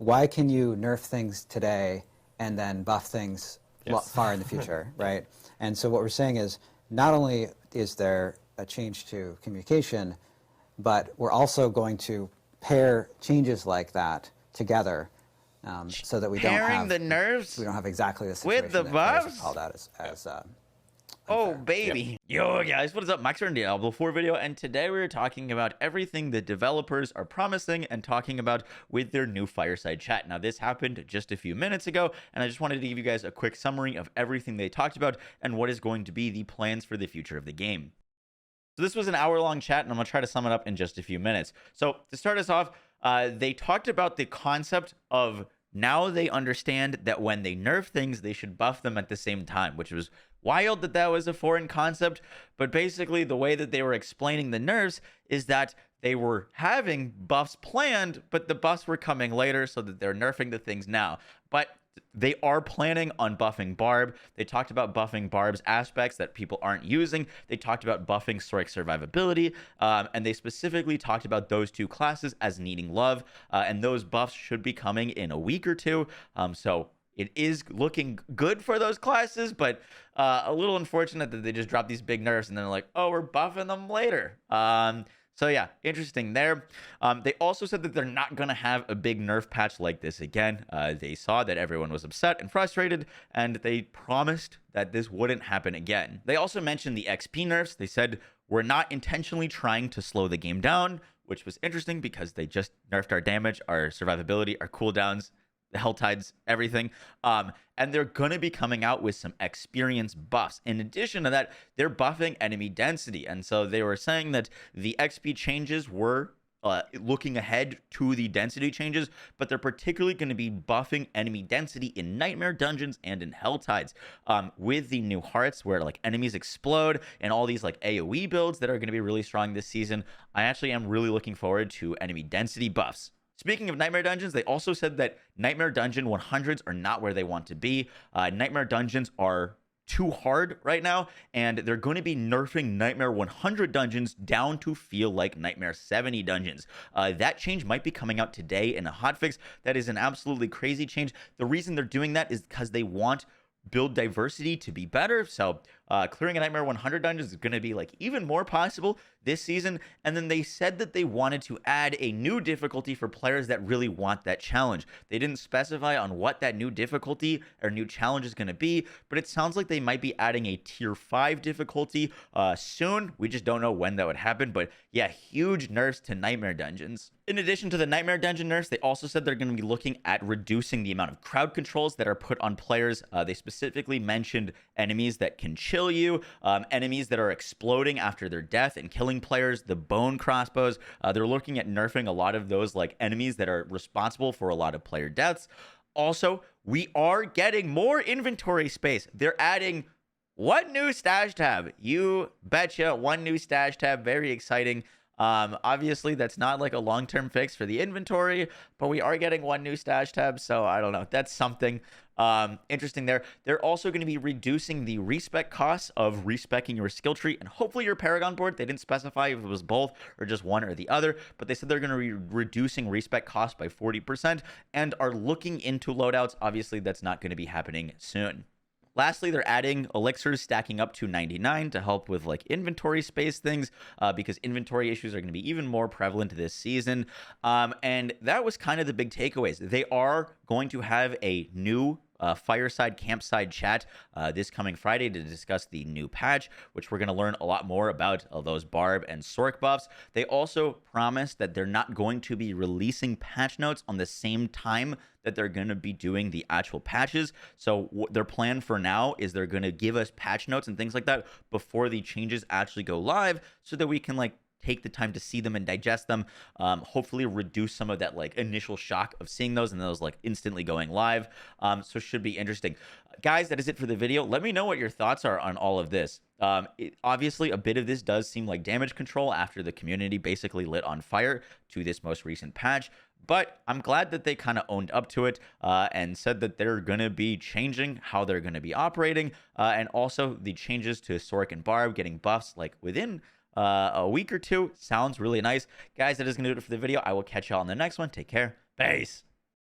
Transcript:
why can you nerf things today and then buff things far in the future, right? And so what we're saying is, not only is there a change to communication, but we're also going to pair changes like that together, so that we don't have the nerfs. We don't have exactly the situation with the that buffs. called out as oh baby. Yo guys, what is up? Max here in Diablo 4 video, and today we're talking about everything the developers are promising and talking about with their new fireside chat. Now this happened just a few minutes ago, and I just wanted to give you guys a quick summary of everything they talked about and what is going to be the plans for the future of the game. So this was an hour-long chat, and I'm going to try to sum it up in just a few minutes. So to start us off, they talked about the concept of now they understand that when they nerf things, they should buff them at the same time, which was wild that that was a foreign concept. But basically, the way that they were explaining the nerfs is that they were having buffs planned, but the buffs were coming later, so that they're nerfing the things now. But they are planning on buffing BARB. They talked about buffing BARB's aspects that people aren't using. They talked about buffing SORC survivability, and they specifically talked about those two classes as needing love, and those buffs should be coming in a week or two. So it is looking good for those classes, but a little unfortunate that they just dropped these big nerfs and then like, oh, we're buffing them later. So yeah, interesting there. They also said that they're not going to have a big nerf patch like this again. They saw that everyone was upset and frustrated, and they promised that this wouldn't happen again. They also mentioned the XP nerfs. They said, we're not intentionally trying to slow the game down, which was interesting because they just nerfed our damage, our survivability, our cooldowns, the hell tides, everything. And they're going to be coming out with some experience buffs. In addition to that, they're buffing enemy density. And so they were saying that the XP changes were looking ahead to the density changes, but they're particularly going to be buffing enemy density in nightmare dungeons and in hell tides, with the new hearts where like enemies explode and all these like AoE builds that are going to be really strong this season. I actually am really looking forward to enemy density buffs. Speaking of Nightmare Dungeons, they also said that Nightmare Dungeon 100s are not where they want to be. Nightmare Dungeons are too hard right now, and they're going to be nerfing Nightmare 100 dungeons down to feel like Nightmare 70 dungeons. That change might be coming out today in a hotfix. That is an absolutely crazy change. The reason they're doing that is because they want build diversity to be better. So clearing a Nightmare 100 dungeons is going to be like even more possible this season. And then they said that they wanted to add a new difficulty for players that really want that challenge. They didn't specify on what that new difficulty or new challenge is going to be, but it sounds like they might be adding a tier 5 difficulty soon. We just don't know when that would happen, but yeah, huge nerfs to Nightmare Dungeons. In addition to the Nightmare Dungeon nerfs, they also said they're going to be looking at reducing the amount of crowd controls that are put on players. They specifically mentioned enemies that can chill you, enemies that are exploding after their death and killing players, the bone crossbows. They're looking at nerfing a lot of those like enemies that are responsible for a lot of player deaths. Also, we are getting more inventory space. They're adding one new stash tab. You betcha, one new stash tab. Very exciting. Obviously that's not like a long-term fix for the inventory, but we are getting one new stash tab, so I don't know, that's something interesting there. They're also going to be reducing the respec costs of respecking your skill tree and hopefully your Paragon board. They didn't specify if it was both or just one or the other, but they said they're going to be reducing respec costs by 40% and are looking into loadouts. Obviously that's not going to be happening soon. Lastly, they're adding elixirs stacking up to 99 to help with like inventory space things, because inventory issues are going to be even more prevalent this season. And that was kind of the big takeaways. They are going to have a new fireside campsite chat this coming Friday to discuss the new patch, which we're going to learn a lot more about those BARB and SORC buffs. They also promised that they're not going to be releasing patch notes on the same time that they're going to be doing the actual patches. So their plan for now is they're going to give us patch notes and things like that before the changes actually go live, so that we can like take the time to see them and digest them, hopefully reduce some of that like initial shock of seeing those and those like instantly going live. So should be interesting. Guys, that is it for the video. Let me know what your thoughts are on all of this. Obviously, a bit of this does seem like damage control after the community basically lit on fire to this most recent patch, but I'm glad that they kind of owned up to it and said that they're going to be changing how they're going to be operating, and also the changes to SORC and BARB getting buffs like within a week or two. Sounds really nice. Guys, that is going to do it for the video. I will catch y'all on the next one. Take care. Peace.